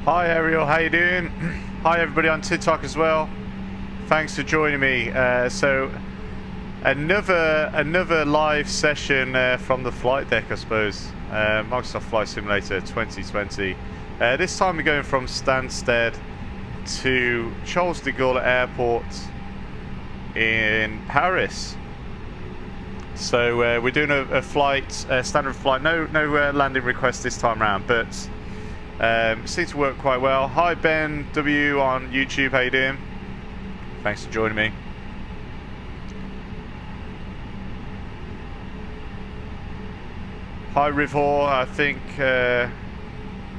Hi Ariel, how you doing? Hi everybody on TikTok as well. Thanks for joining me. So another live session from the flight deck, I suppose. Microsoft Flight Simulator 2020. This time we're going from Stansted to Charles de Gaulle Airport in Paris. So we're doing a flight, standard flight. No landing request this time around, but seems to work quite well. Hi Ben W on YouTube, how you doing? Thanks for joining me. Hi Rivor, I think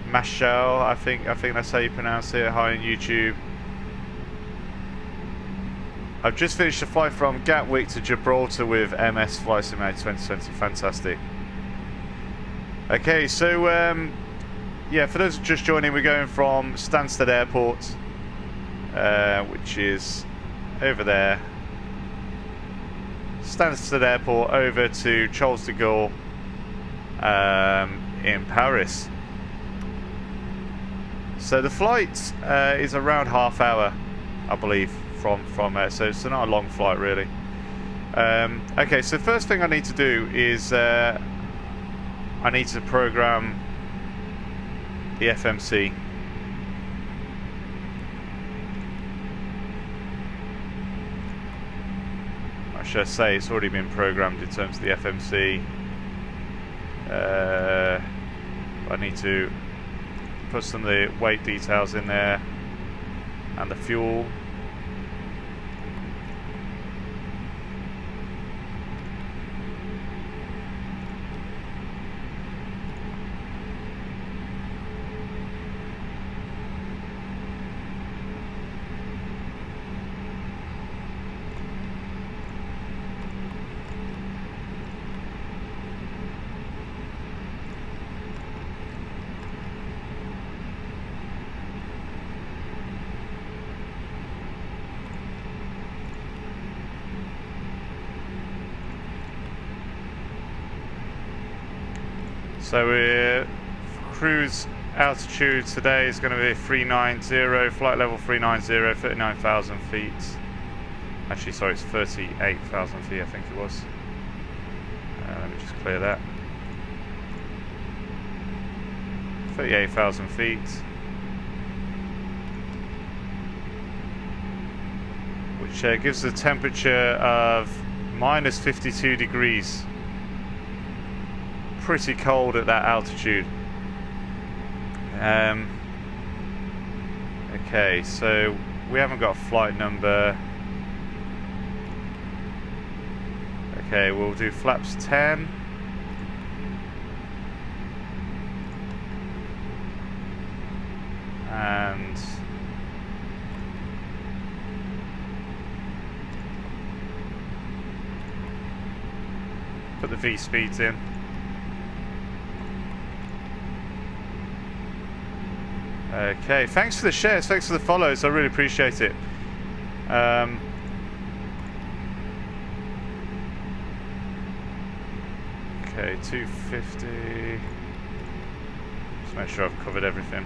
Mashal, I think that's how you pronounce it. Hi on YouTube. I've just finished a flight from Gatwick to Gibraltar with MS Flight Simulator 2020. Fantastic. Okay, so yeah, for those just joining, we're going from Stansted Airport, which is over there. Stansted Airport over to Charles de Gaulle in Paris. So the flight is around half hour, I believe, from so it's not a long flight really. Okay, so first thing I need to do is I need to program the FMC. I should say it's already been programmed in terms of the FMC. I need to put some of the weight details in there and the fuel. So we're cruise altitude today is going to be 390, flight level 390, 39,000 feet. Actually, sorry, it's 38,000 feet, I think it was. Let me just clear that. 38,000 feet. Which gives a temperature of minus 52 degrees. Pretty cold at that altitude. Okay, so we haven't got a flight number. Okay, we'll do flaps 10. And put the V speeds in. Okay, thanks for the shares, thanks for the follows, I really appreciate it. Okay, 250. Just make sure I've covered everything.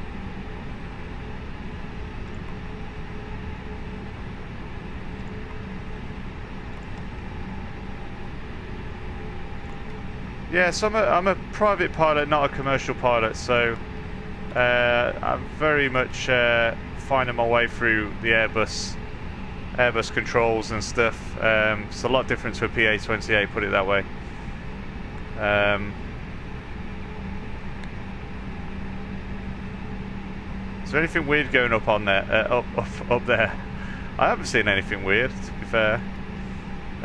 Yeah, so I'm a private pilot, not a commercial pilot, so I'm very much finding my way through the Airbus controls and stuff. It's a lot different to a PA-28, put it that way. Is there anything weird going up on there? Up there? I haven't seen anything weird, to be fair.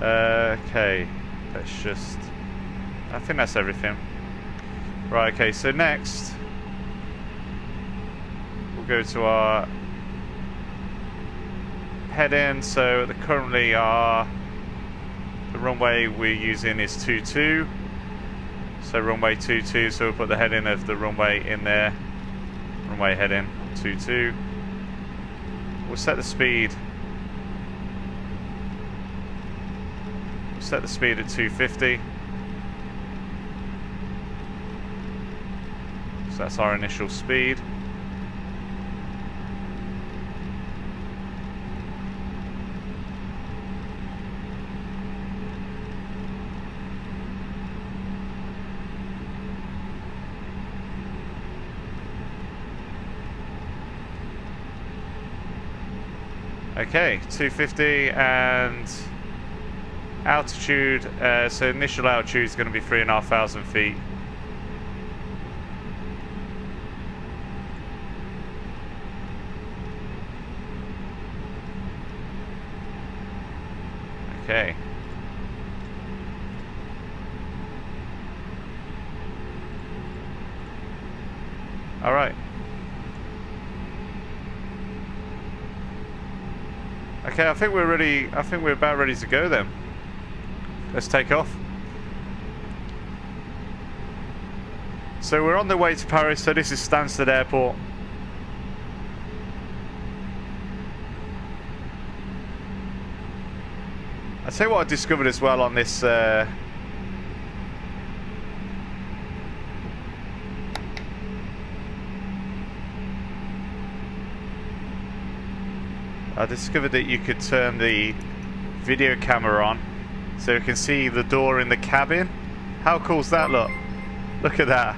Okay, let's just. I think that's everything. Right. Okay. So next. Go to our head-in. So currently the runway we're using is 22. So runway 22. So we'll put the head-in of the runway in there. Runway head-in 22. We'll set the speed. We'll set the speed at 250. So that's our initial speed. Okay, 250 and altitude. So initial altitude is going to be 3,500 feet. Okay. All right. Okay, I think we're ready. I think we're about ready to go then. Let's take off. So we're on the way to Paris. So this is Stansted Airport. I'll tell you what I discovered as well on this I discovered that you could turn the video camera on so you can see the door in the cabin. How cool's that? Look at that.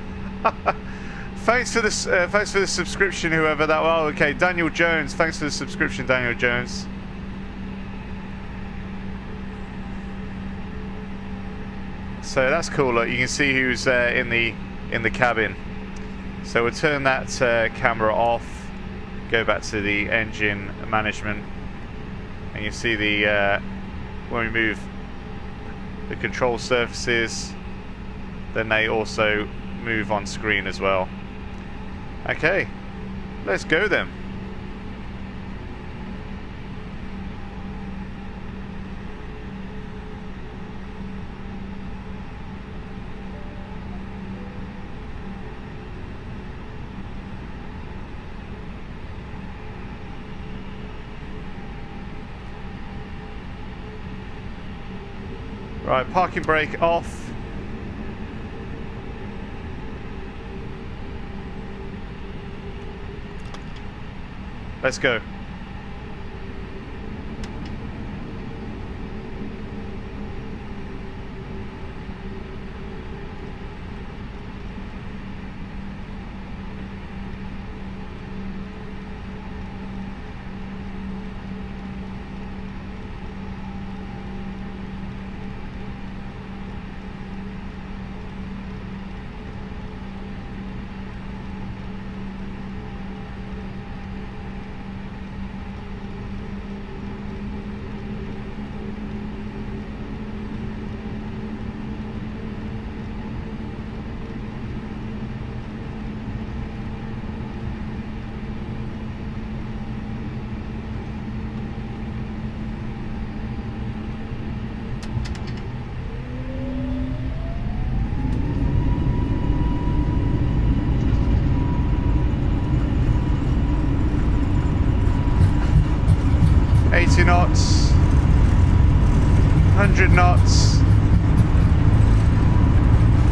Thanks for this. Thanks for the subscription, whoever that was. Oh, okay, Daniel Jones. Thanks for the subscription, Daniel Jones. So that's cool. Look, you can see who's in the cabin. So we'll turn that camera off. Go back to the engine management, and you see the when we move the control surfaces, then they also move on screen as well. Okay, let's go then. Right, parking brake off. Let's go. Knots, 100 knots,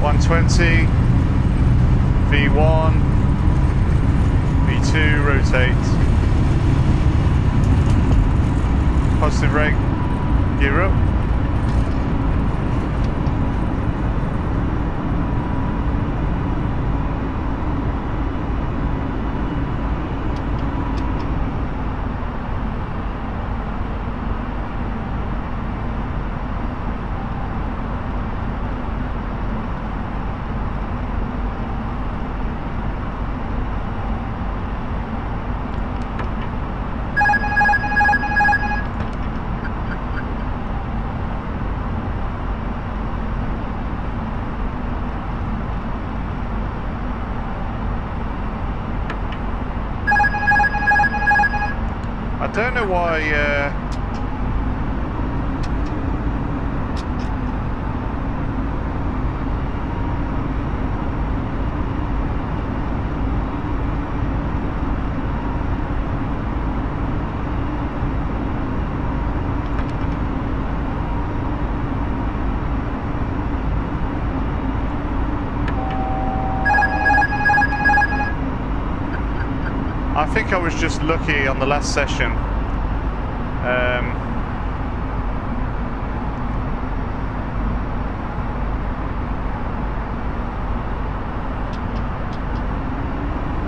120, V1, V2, rotate, positive rate, gear up. I don't know why I think I was just lucky on the last session.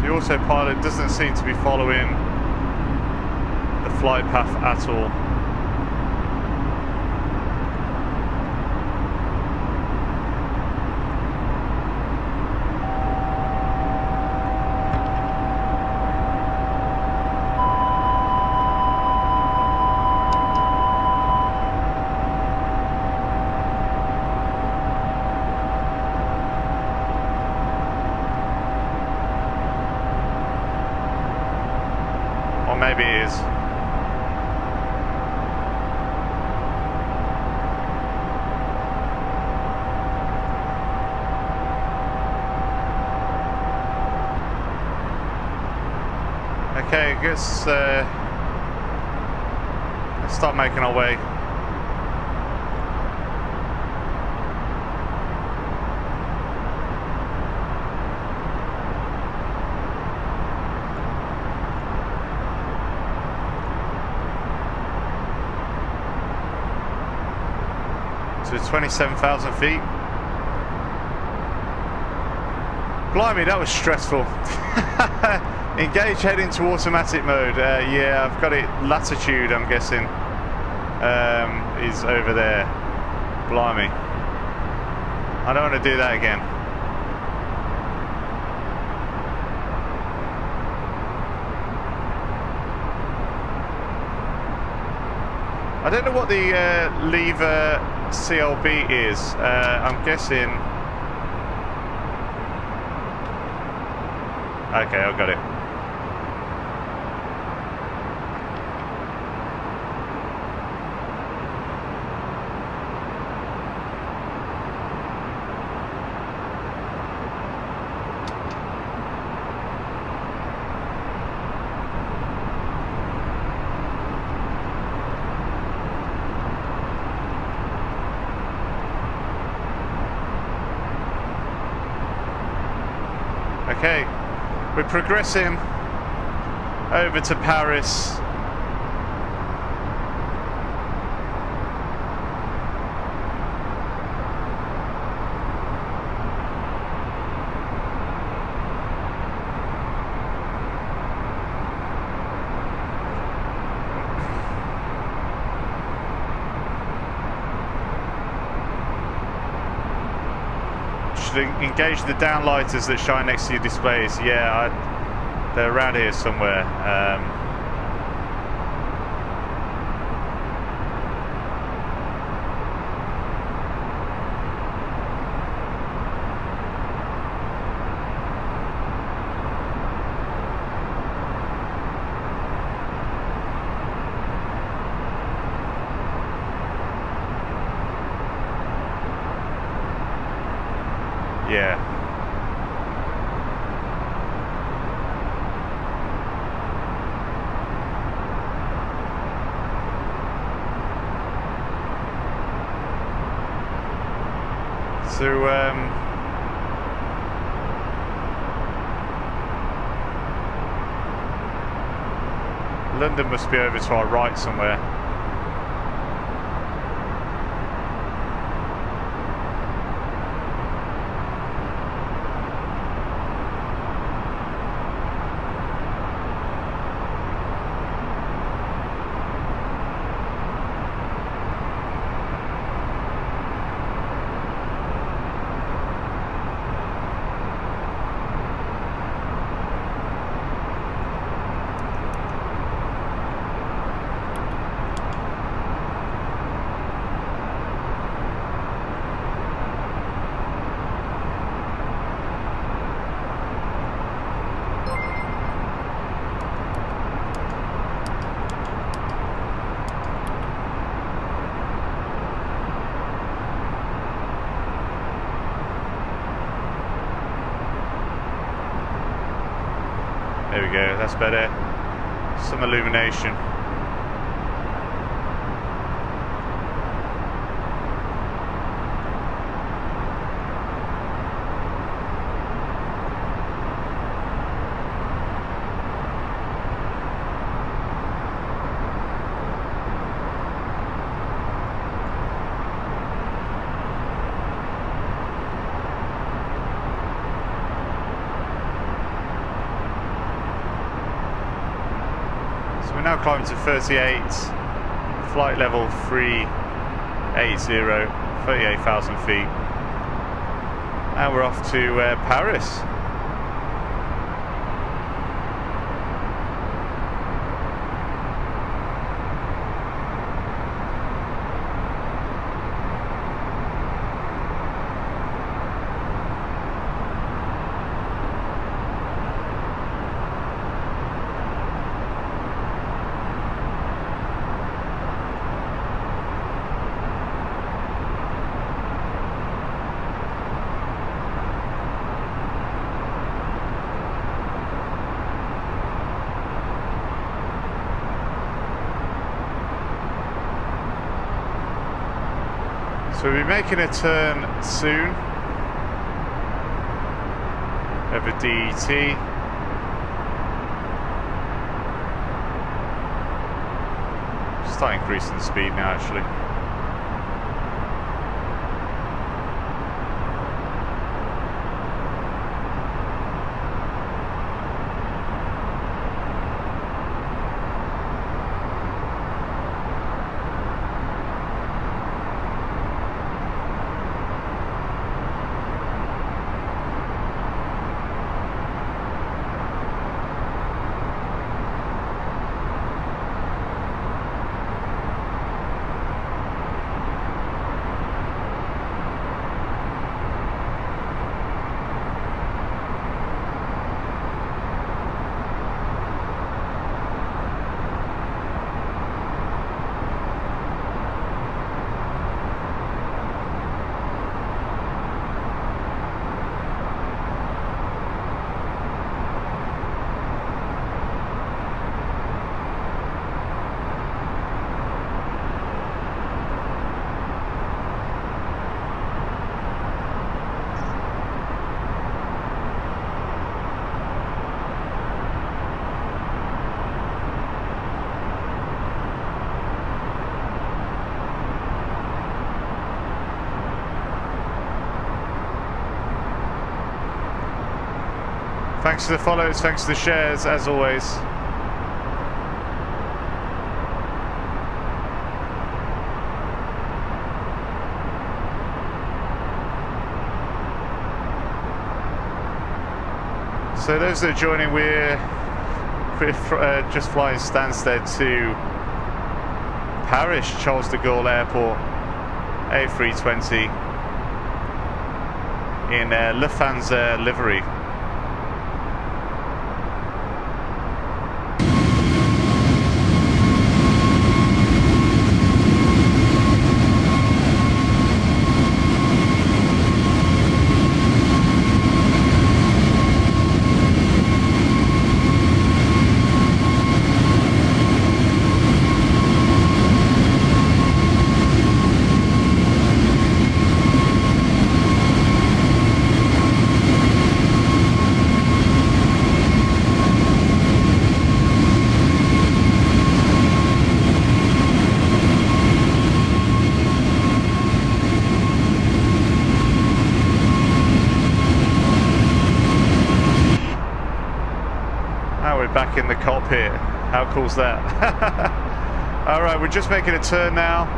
The autopilot doesn't seem to be following the flight path at all. Maybe it is. Okay, I guess let's start making our way. To 27,000 feet. Blimey, that was stressful. Engage heading to automatic mode. Yeah, I've got it. Latitude, I'm guessing, is over there. Blimey. I don't want to do that again. I don't know what the lever CLB is. I'm guessing. Okay, I've got it. Okay, we're progressing over to Paris. Engage the downlighters that shine next to your displays. Yeah, they're around here somewhere. Yeah. So, London must be over to our right somewhere. There we go, that's better. Some illumination. we're now climbing to 38, flight level 380, 38,000 feet. And we're off to Paris. So we'll be making a turn soon over DET. Start increasing the speed now actually. Thanks for the follows, thanks for the shares, as always. So those that are joining, we're just flying Stansted to Paris, Charles de Gaulle Airport, A320 in Lufthansa livery. Back in the cockpit. How cool's that? Alright, we're just making a turn now.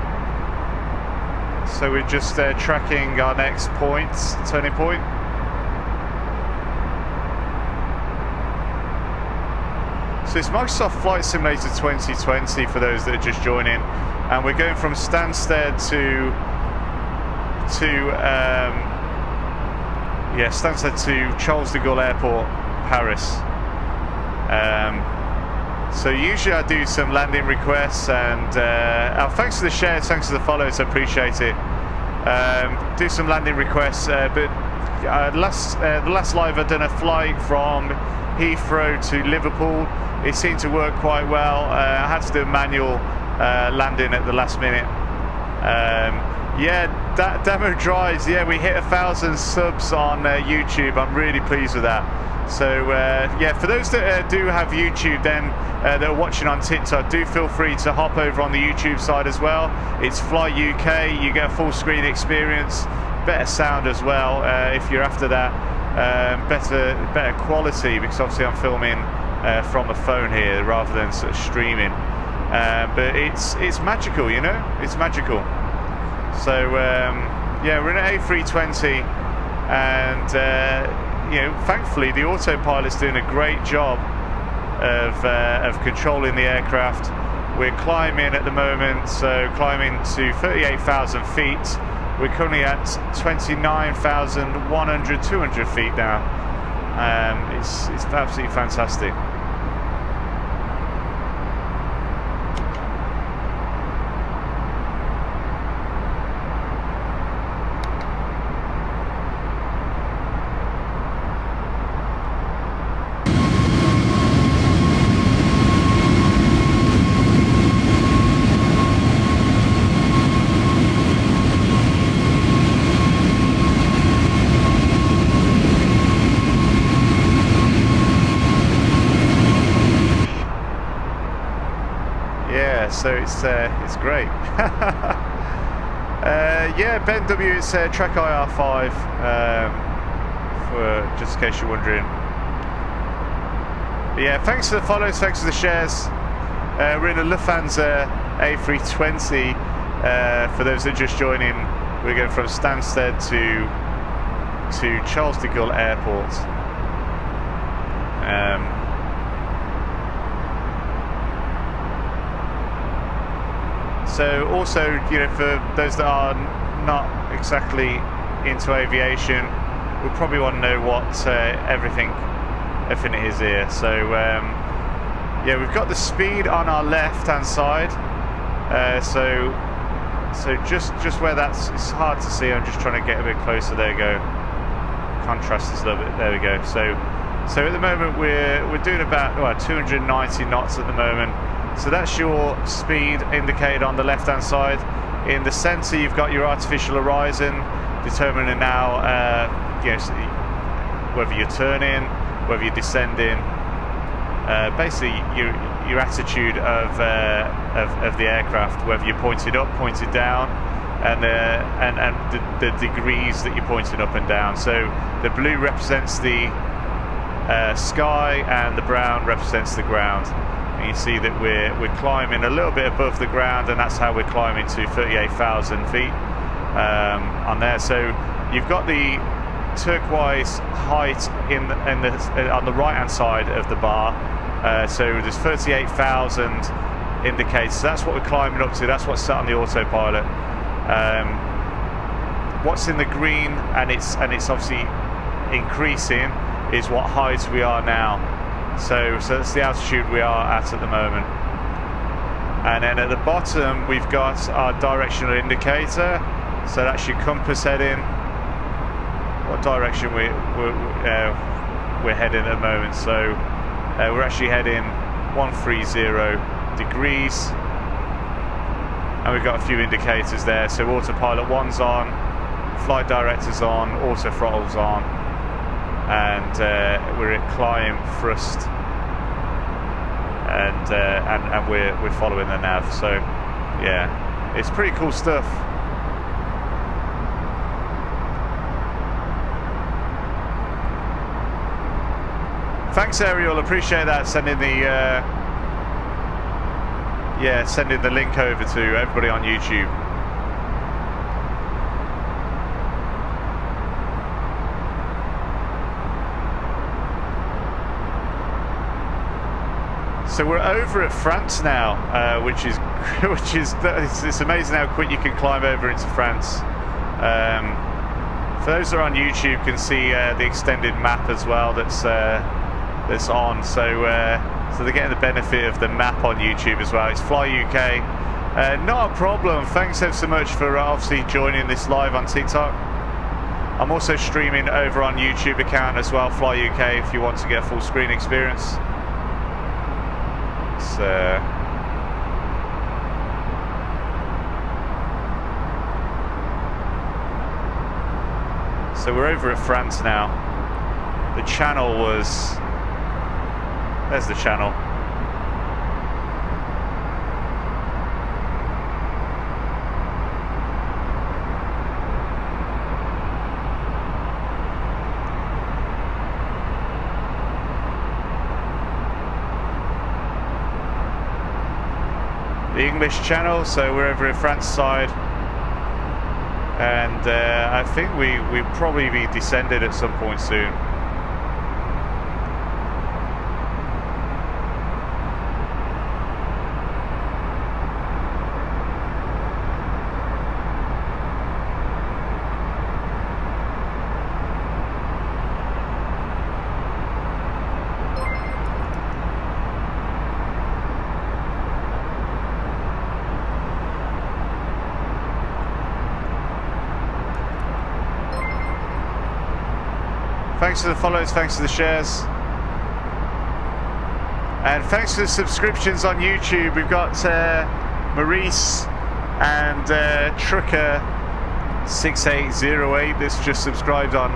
So we're just tracking our next turning point. So it's Microsoft Flight Simulator 2020 for those that are just joining. And we're going from Stansted Stansted to Charles de Gaulle Airport, Paris. So usually I do some landing requests and thanks for the shares, thanks for the follows, I appreciate it. Do some landing requests, but the last live I've done a flight from Heathrow to Liverpool. It seemed to work quite well. I had to do a manual landing at the last minute. That demo drives, we hit 1,000 subs on YouTube. I'm really pleased with that. So for those that do have YouTube then that are watching on TikTok, do feel free to hop over on the YouTube side as well. It's Fly UK, you get a full screen experience, better sound as well if you're after that, better quality, because obviously I'm filming from a phone here rather than sort of streaming. But it's magical, you know, it's magical. So yeah, we're in an A320, and you know, thankfully the autopilot's doing a great job of controlling the aircraft. We're climbing at the moment, so climbing to 38,000 feet. We're currently at 29,100, 200 feet now. It's absolutely fantastic. So it's great. Yeah, Ben W, it's Trek IR5, for just in case you're wondering. But yeah, thanks for the follows, thanks for the shares. We're in a Lufthansa A320. For those that are just joining, we're going from Stansted to Charles de Gaulle Airport. So also, you know, for those that are not exactly into aviation, we'll probably want to know what everything it is here. So yeah, we've got the speed on our left hand side. So just where it's hard to see. I'm just trying to get a bit closer. There you go. Contrast is a little bit. There we go. So at the moment we're doing about 290 knots at the moment. So that's your speed indicated on the left hand side. In the center you've got your artificial horizon, determining now yes, whether you're turning, whether you're descending, basically your attitude of the aircraft, whether you're pointed up, pointed down, and the degrees that you're pointing up and down. So the blue represents the sky and the brown represents the ground. And you see that we're climbing a little bit above the ground, and that's how we're climbing to 38,000 feet on there. So you've got the turquoise height on the right hand side of the bar. So there's 38,000 indicates. So that's what we're climbing up to. That's what's set on the autopilot. What's in the green, and it's obviously increasing, is what height we are now. So that's the altitude we are at the moment. And then at the bottom we've got our directional indicator. So that's your compass heading, what direction we're heading at the moment. So we're actually heading 130 degrees, and we've got a few indicators there. So autopilot 1's on, flight director's on, auto throttle's on, and we're at climb thrust, and we're following the nav. So yeah, it's pretty cool stuff. Thanks Ariel, appreciate that, sending the link over to everybody on YouTube. So we're over at France now, which is it's amazing how quick you can climb over into France. For those that are on YouTube, can see the extended map as well that's on. So they're getting the benefit of the map on YouTube as well. It's Fly UK. Not a problem. Thanks ever so much for obviously joining this live on TikTok. I'm also streaming over on YouTube account as well, Fly UK, if you want to get a full screen experience. So we're over at France now. The channel was... There's the channel. the English Channel, so we're over in France side. And I think we'll probably be descended at some point soon. Thanks for the follows, thanks for the shares. And thanks for the subscriptions on YouTube. We've got Maurice and Trucker6808 that's just subscribed on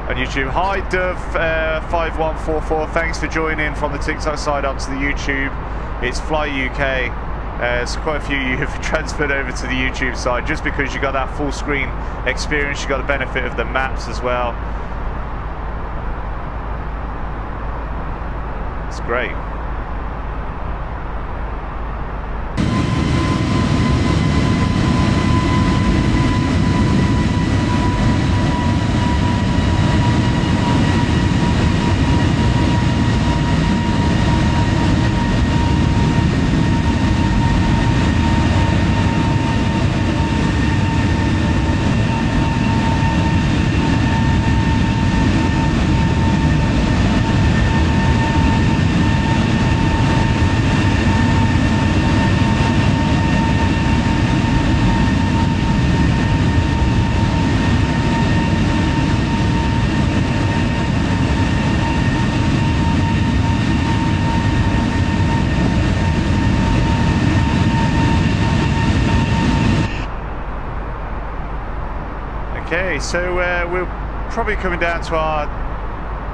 YouTube. Hi Dove5144, thanks for joining from the TikTok side onto the YouTube. It's Fly UK. There's quite a few you have transferred over to the YouTube side just because you got that full screen experience, you got the benefit of the maps as well. It's great. Okay, so we're probably coming down to our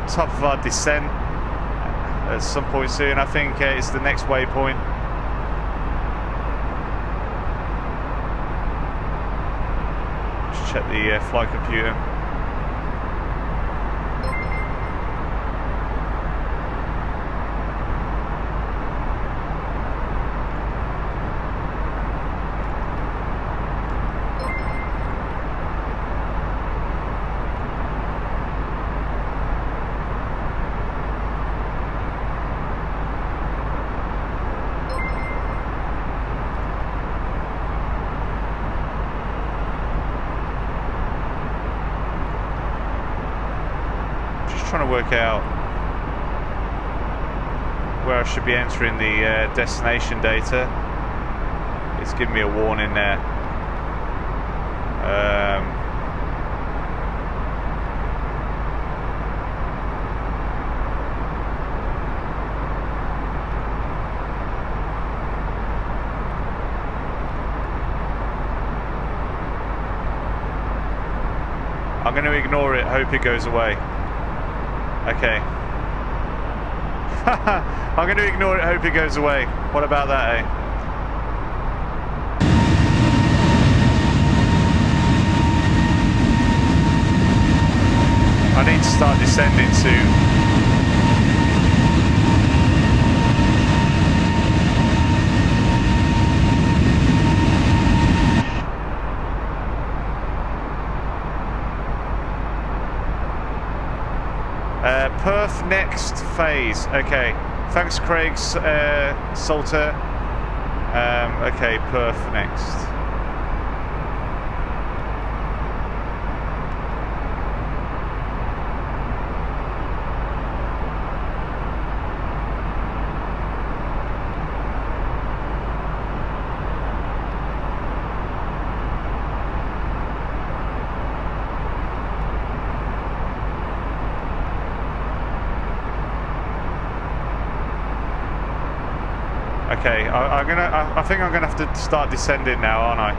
top of our descent at some point soon. I think it's the next waypoint. Just check the flight computer. Trying to work out where I should be entering the destination data. It's giving me a warning there. I'm going to ignore it, hope it goes away. Okay. I'm going to ignore it, hope it goes away. What about that, eh? I need to start descending soon. Perth next phase. Okay. Thanks, Craig Salter. Okay, Perth next. Okay, I think I'm gonna have to start descending now, aren't I?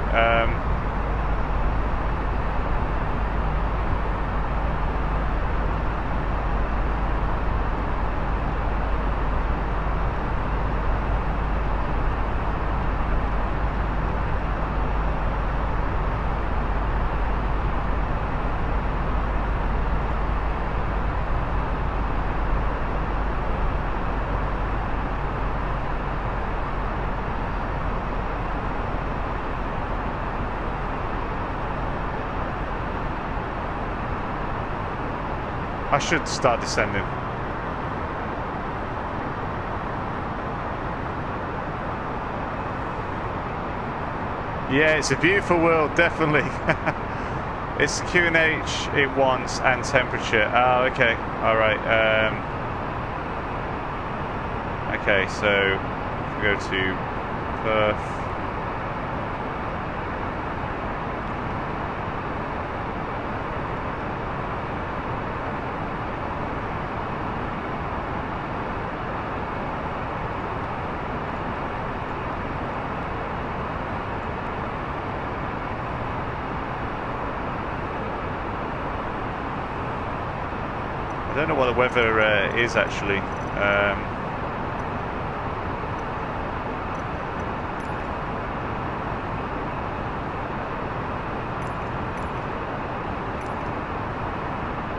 I should start descending. Yeah, it's a beautiful world, definitely. It's QNH it wants and temperature. Oh, okay. All right. Okay, so if we go to Perth. I don't know what the weather is actually.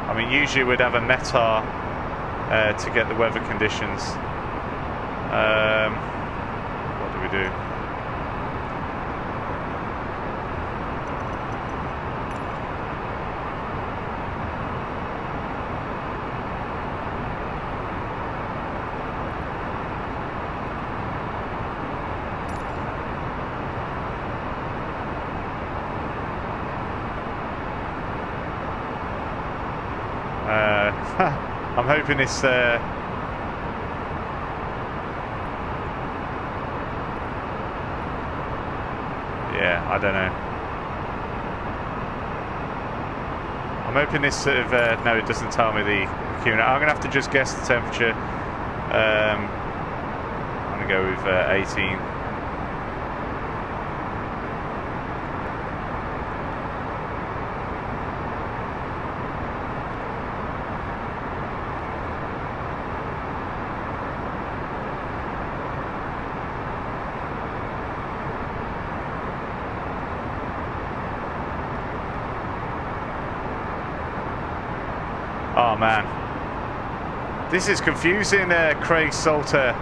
I mean, usually we'd have a METAR to get the weather conditions. What do we do? I'm hoping it's yeah, I don't know. I'm hoping this sort of no, it doesn't tell me the QNH. I'm gonna have to just guess the temperature. I'm gonna go with 18. Oh man, this is confusing, Craig Salter.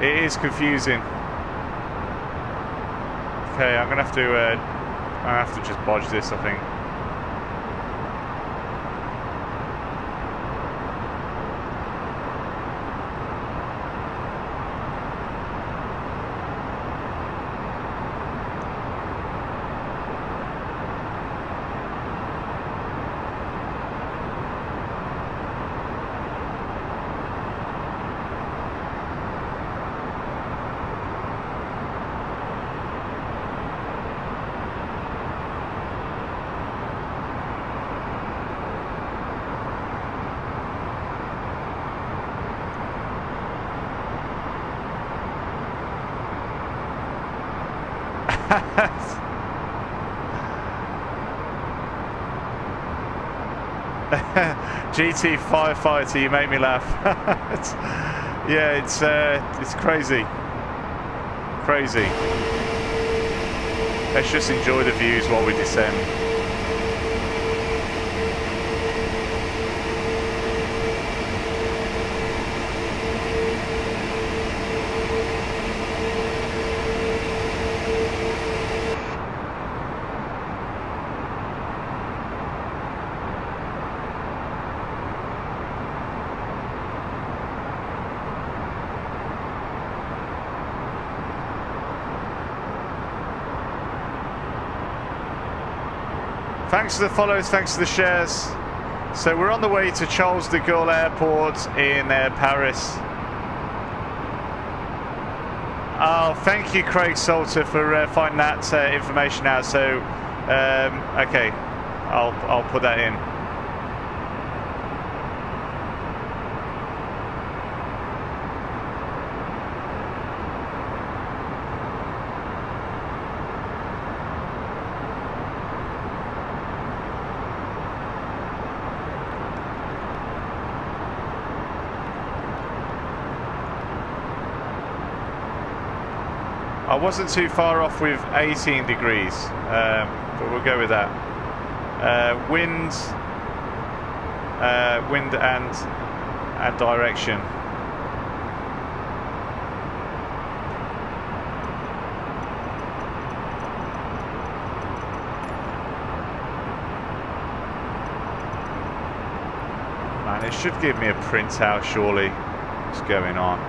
It is confusing. Okay, I'm gonna have to just bodge this, I think. GT firefighter, you make me laugh. Yeah, it's crazy, crazy. Let's just enjoy the views while we descend. Thanks to the follows, thanks to the shares. So we're on the way to Charles de Gaulle Airport in Paris. Oh, thank you, Craig Salter, for finding that information out. So, okay, I'll put that in. I wasn't too far off with 18 degrees, but we'll go with that. Wind and direction. And it should give me a printout, surely. What's going on?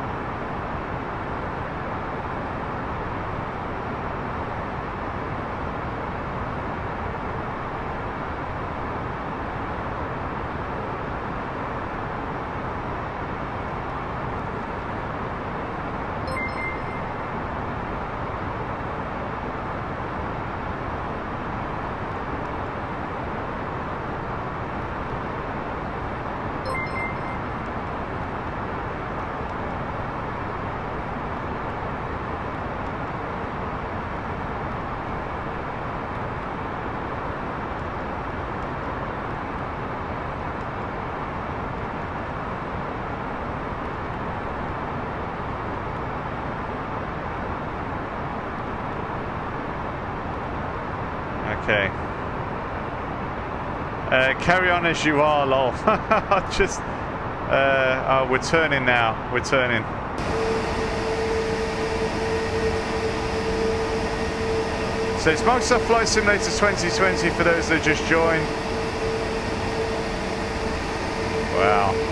Okay. Carry on as you are, lol. Just, oh, we're turning now. We're turning. So it's Microsoft Flight Simulator 2020 for those that just joined. Wow.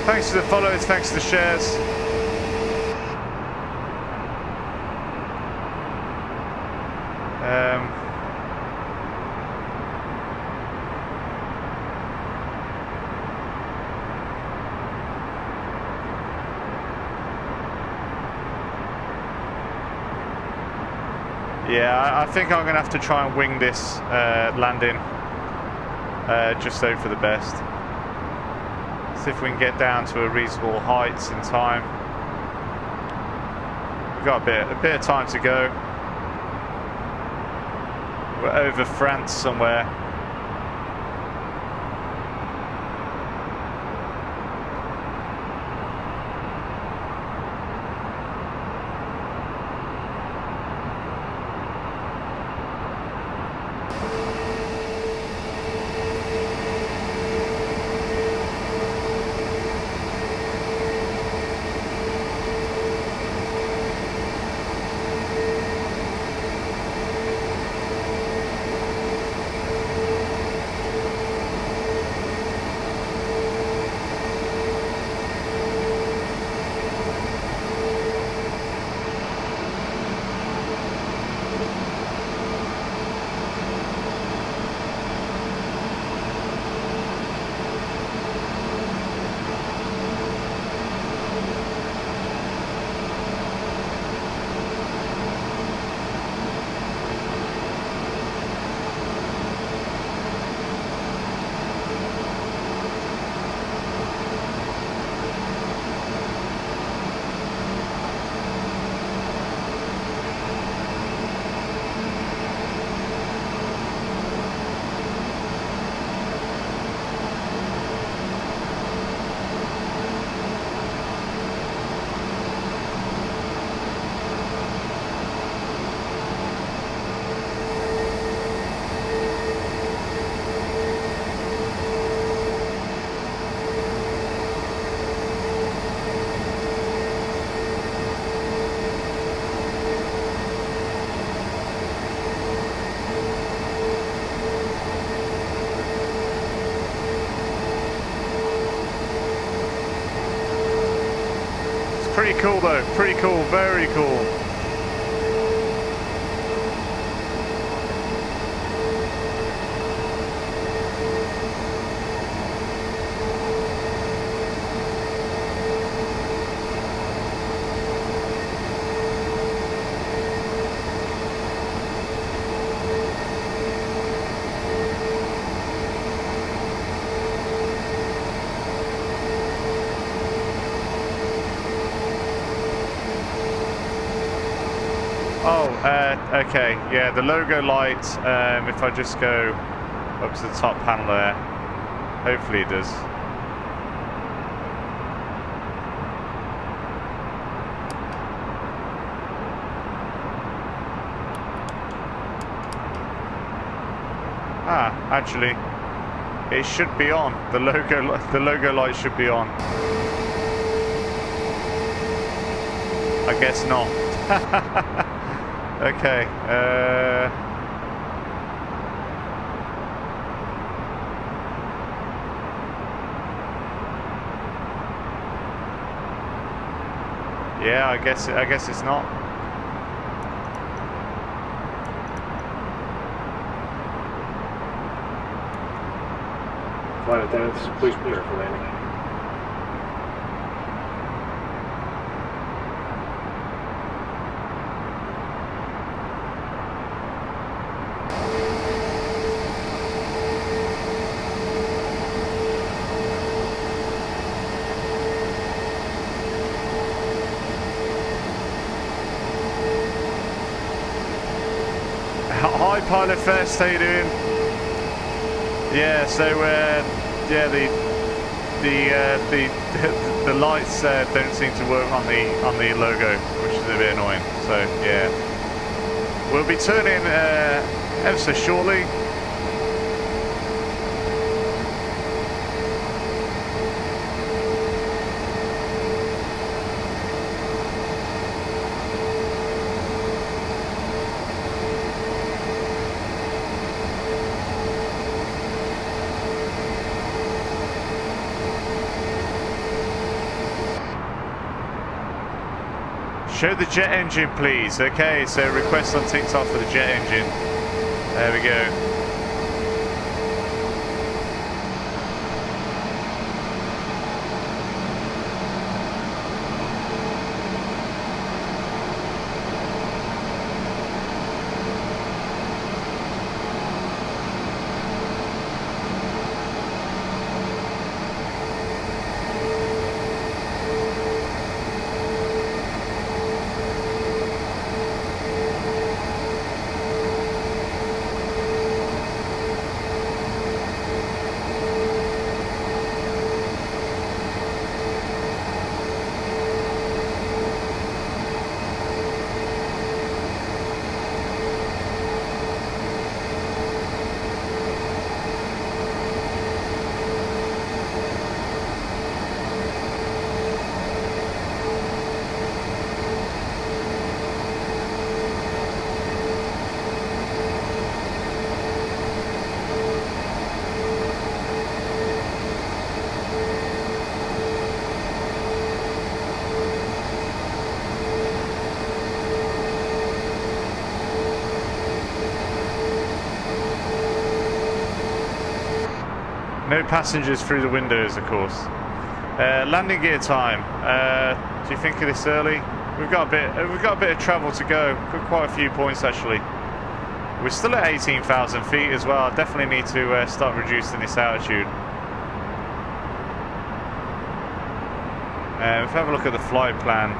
Thanks for the follows, thanks for the shares. Yeah, I think I'm going to have to try and wing this landing, just so for the best. See if we can get down to a reasonable height in time. We've got a bit of time to go. We're over France somewhere. Pretty cool though, pretty cool, very cool. Okay, yeah, the logo light, if I just go up to the top panel there, hopefully it does. actually, it should be on. The logo light should be on. I guess not. Okay. Yeah, I guess it's not. Flight attendants, please prepare for landing. Hi Pilot First, how you doing? Yeah, so yeah, the lights don't seem to work on the logo, which is a bit annoying. So yeah, we'll be turning ever so shortly. Show the jet engine, please. Okay, so request on TikTok for the jet engine. There we go. No passengers through the windows, of course. Landing gear time. Do you think of this early? We've got a bit of travel to go. Got quite a few points actually. We're still at 18,000 feet as well. I definitely need to start reducing this altitude. If we have a look at the flight plan.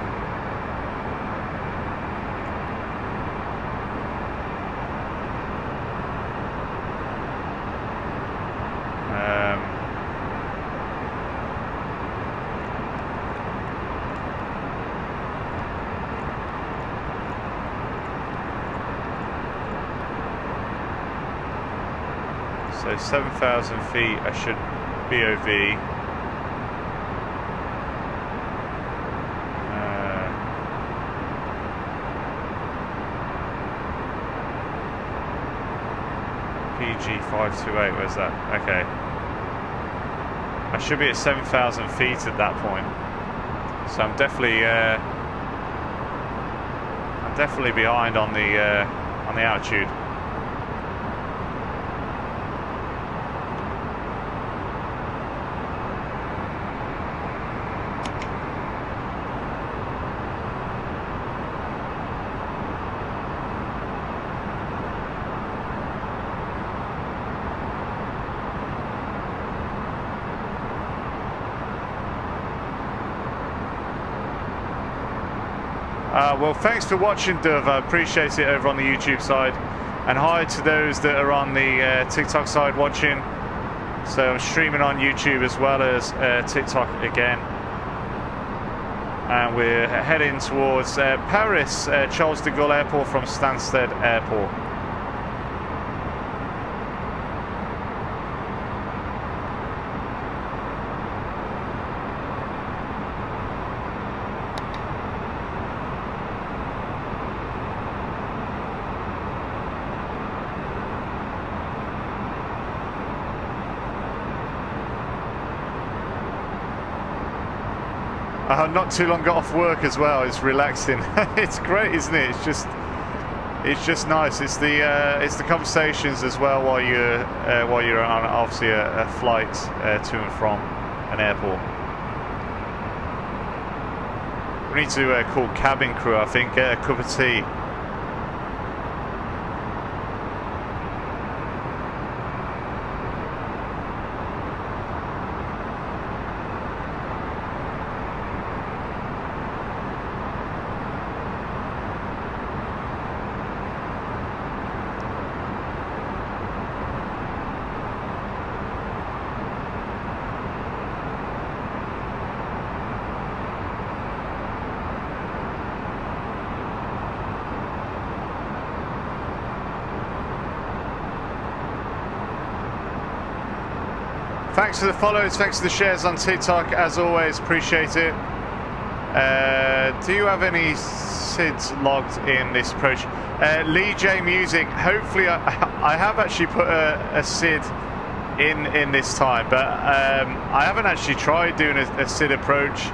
So 7,000 feet, I should BOV. PG528, where's that? Okay. I should be at 7,000 feet at that point. So I'm definitely behind on the altitude. Well, thanks for watching, Dove. I appreciate it over on the YouTube side. And hi to those that are on the TikTok side watching. So I'm streaming on YouTube as well as TikTok again. And we're heading towards Paris, Charles de Gaulle Airport from Stansted Airport. Not too long got off work as well. It's relaxing. It's great, isn't it? It's just nice. It's the conversations as well while you're on obviously a flight to and from an airport. We need to call cabin crew, I think, get a cup of tea. Thanks for the follows, thanks for the shares on TikTok, as always, appreciate it. Do you have any SIDs logged in this approach? Lee J Music, hopefully I have actually put a SID in this time, but I haven't actually tried doing a SID approach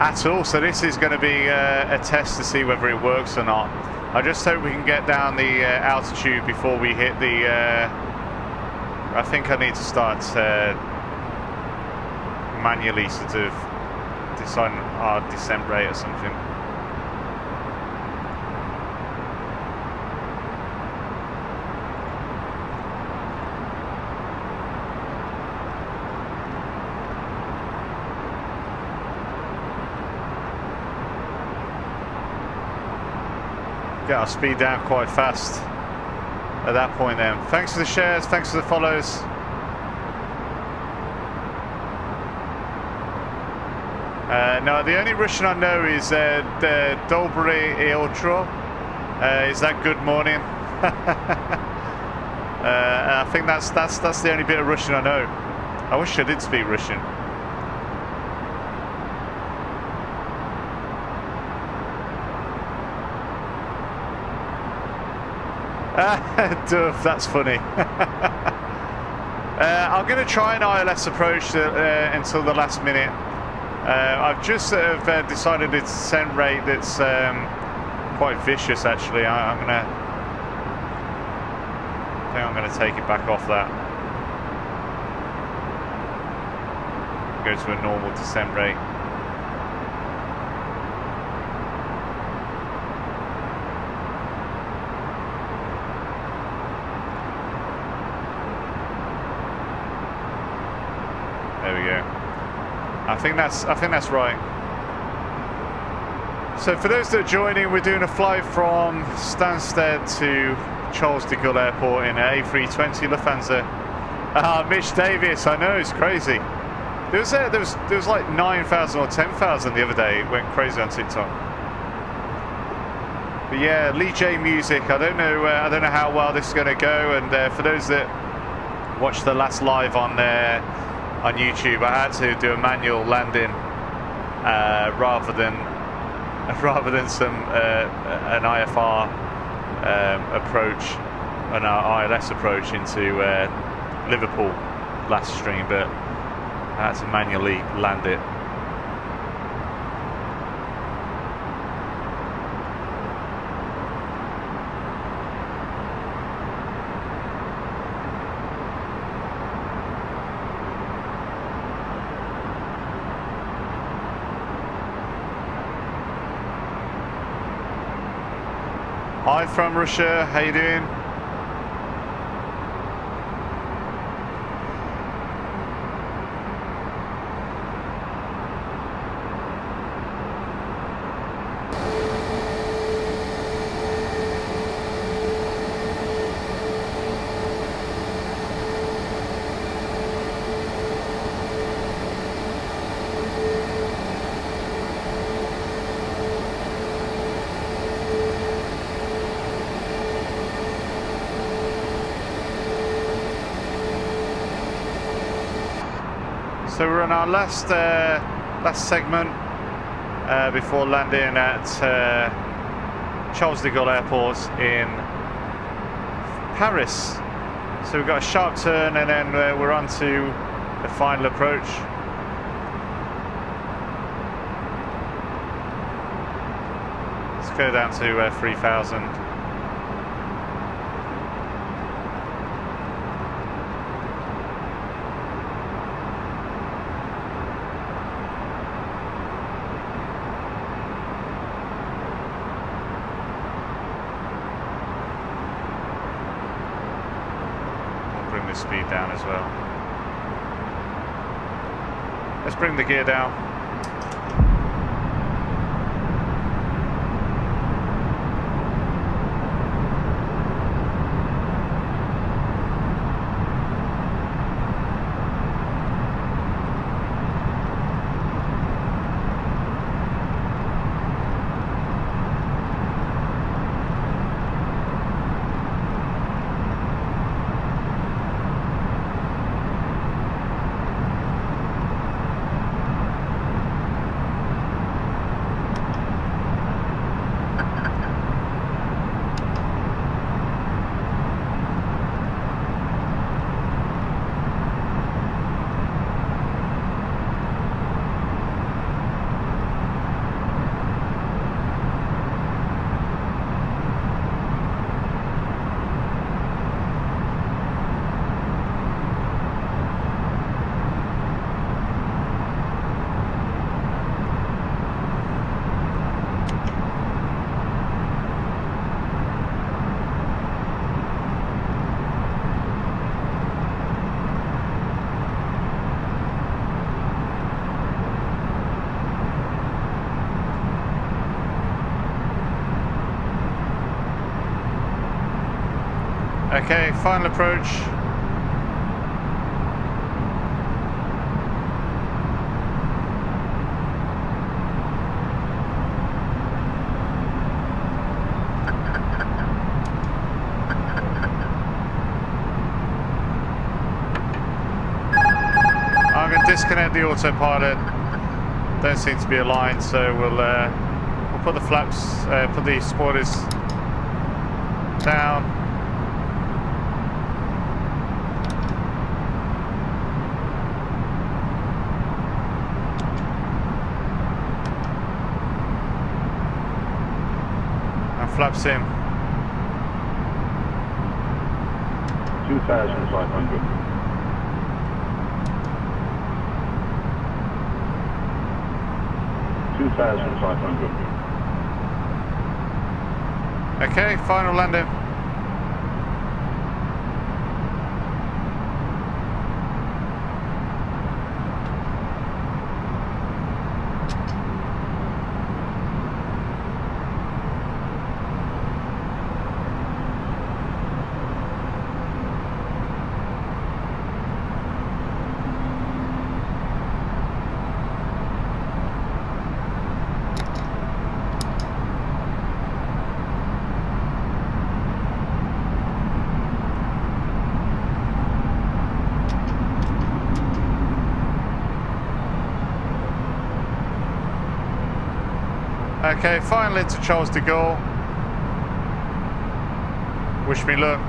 at all, so this is going to be a test to see whether it works or not. I just hope we can get down the altitude before we hit the I think I need to start manually sort of deciding our descent rate or something. Get our speed down quite fast at that point then. Thanks for the shares, thanks for the follows. No, the only Russian I know is the Dobry Eotro. Is that good morning? I think that's the only bit of Russian I know. I wish I did speak Russian. Duff, that's funny. I'm going to try an ILS approach until the last minute. I've just sort of decided it's a descent rate that's quite vicious actually. I think I'm going to take it back off that. Go to a normal descent rate. There we go. I think that's right. So for those that are joining, we're doing a flight from Stansted to Charles de Gaulle Airport in A320 Lufthansa. Mitch Davis, I know, it's crazy. There was like 9,000 or 10,000 the other day. It went crazy on TikTok. But yeah, Lee J Music. I don't know how well this is going to go. And for those that watched the last live on YouTube, I had to do a manual landing rather than some an IFR approach, an ILS approach into Liverpool last stream, but I had to manually land it. Hi from Russia, how you doing? So we're on our last segment before landing at Charles de Gaulle Airport in Paris. So we've got a sharp turn and then we're on to the final approach. go down to 3,000. Bring the speed down as well. Let's bring the gear down. Okay, final approach. I'm going to disconnect the autopilot. Don't seem to be aligned, so we'll put the flaps, put the spoilers down. Flaps in. 2,500. Okay, final landing. Okay, finally to Charles de Gaulle. Wish me luck.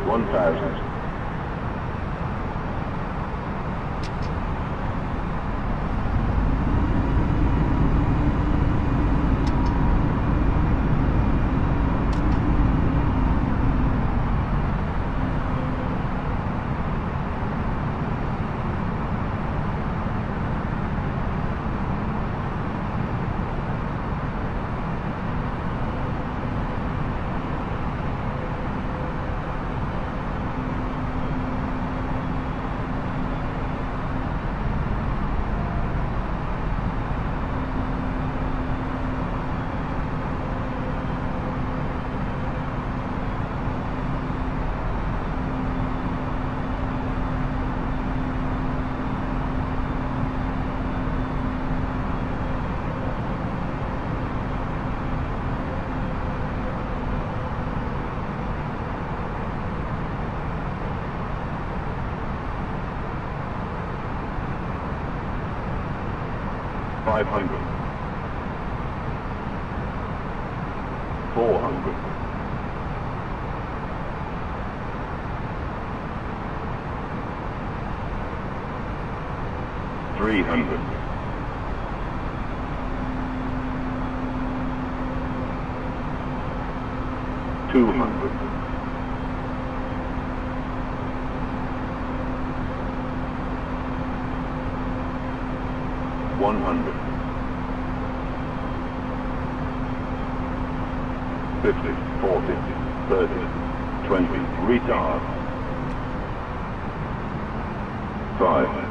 $1,000. 500. 400. 300. 200. 100. 50, 40, 30, 20, retard. 5.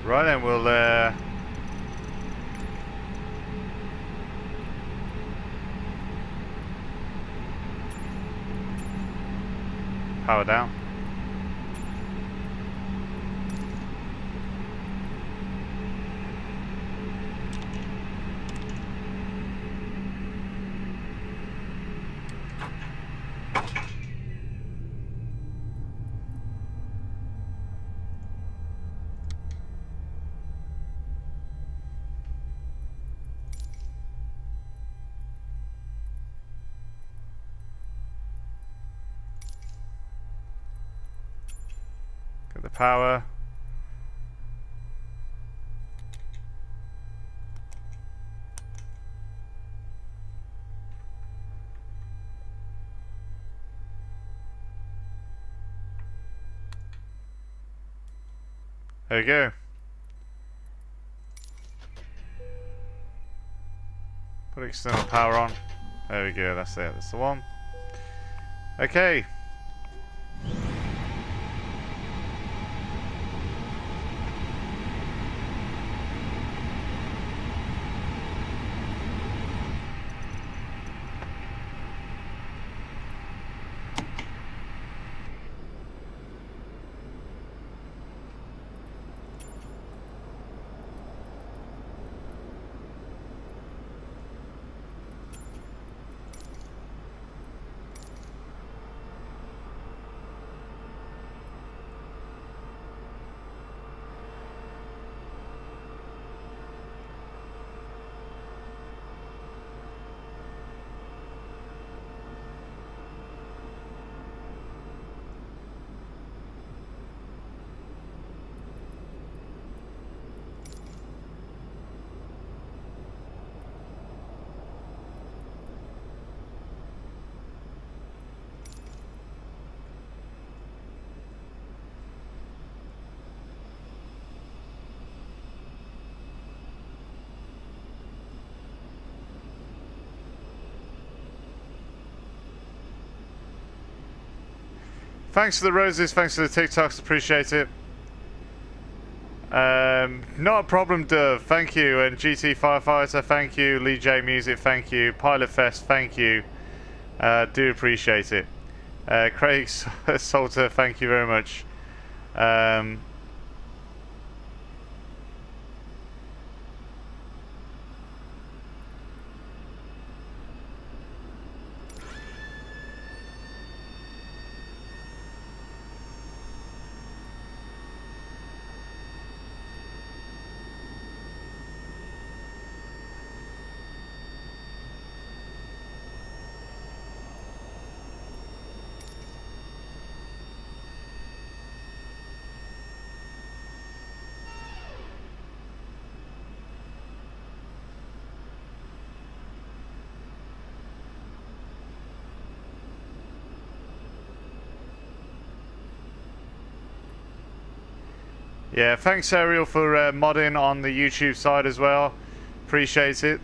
Right then, we'll power down. Get the power. There we go. Put external power on. There we go, that's it, that's the one. Okay. Thanks for the roses, thanks for the TikToks, appreciate it. Not a problem, Dove, thank you. And GT Firefighter, thank you. Lee J Music, thank you. Pilot Fest, thank you. Do appreciate it. Craig Salter, thank you very much. Yeah, thanks Ariel for modding on the YouTube side as well. Appreciate it.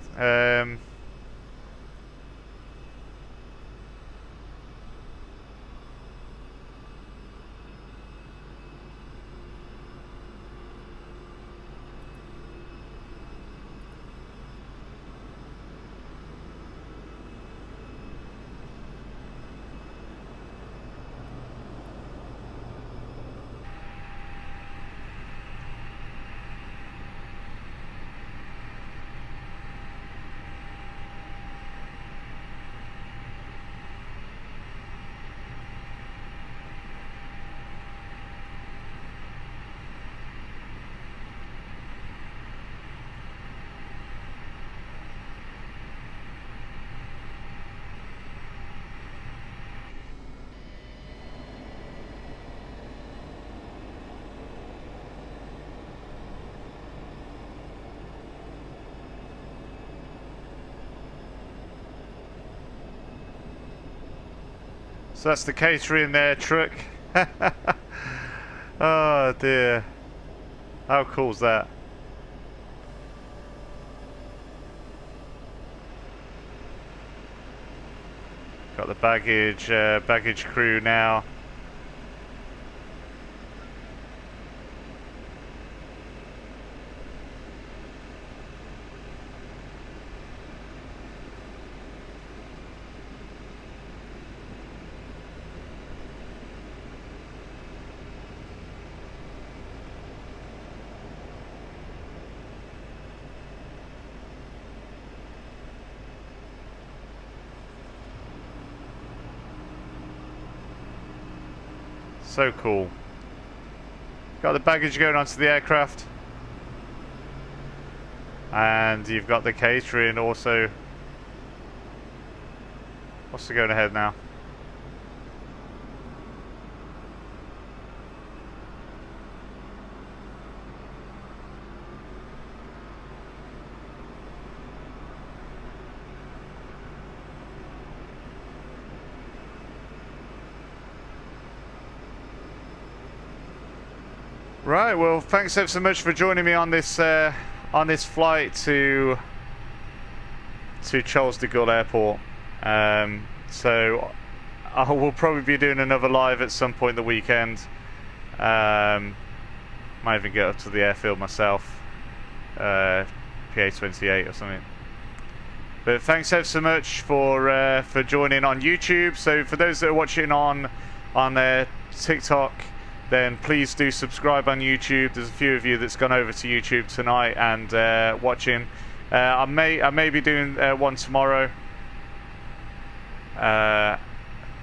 So that's the catering there, truck. Oh dear. How cool's that? Got the baggage crew now. So cool. Got the baggage going onto the aircraft. And you've got the catering also. What's the going ahead now? Right, well, thanks ever so much for joining me on this flight to to Charles de Gaulle Airport. So I will probably be doing another live at some point the weekend. Might even get up to the airfield myself, PA28 or something. But thanks ever so much for joining on YouTube. So for those that are watching on TikTok, then please do subscribe on YouTube. There's a few of you that's gone over to YouTube tonight and watching. I may be doing one tomorrow.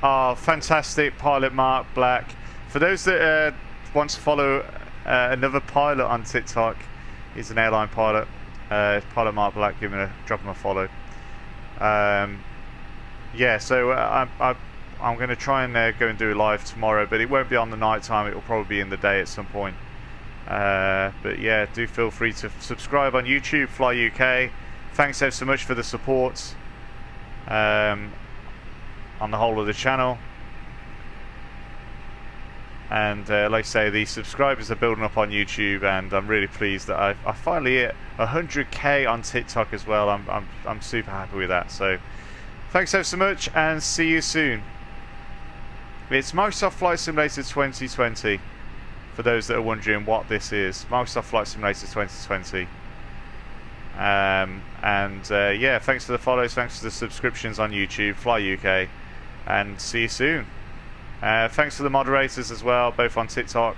Fantastic pilot Mark Black. For those that want to follow another pilot on TikTok, he's an airline pilot. Pilot Mark Black. Drop him a follow. Yeah, so I'm going to try and go and do a live tomorrow, but it won't be on the night time. It will probably be in the day at some point. But yeah, do feel free to subscribe on YouTube, Fly UK. Thanks ever so much for the support on the whole of the channel. And like I say, the subscribers are building up on YouTube, and I'm really pleased that I finally hit 100k on TikTok as well. I'm super happy with that. So thanks ever so much, and see you soon. It's Microsoft Flight Simulator 2020. For those that are wondering what this is, Microsoft Flight Simulator 2020. Yeah, thanks for the follows, thanks for the subscriptions on YouTube, Fly UK, and see you soon. Thanks to the moderators as well, both on TikTok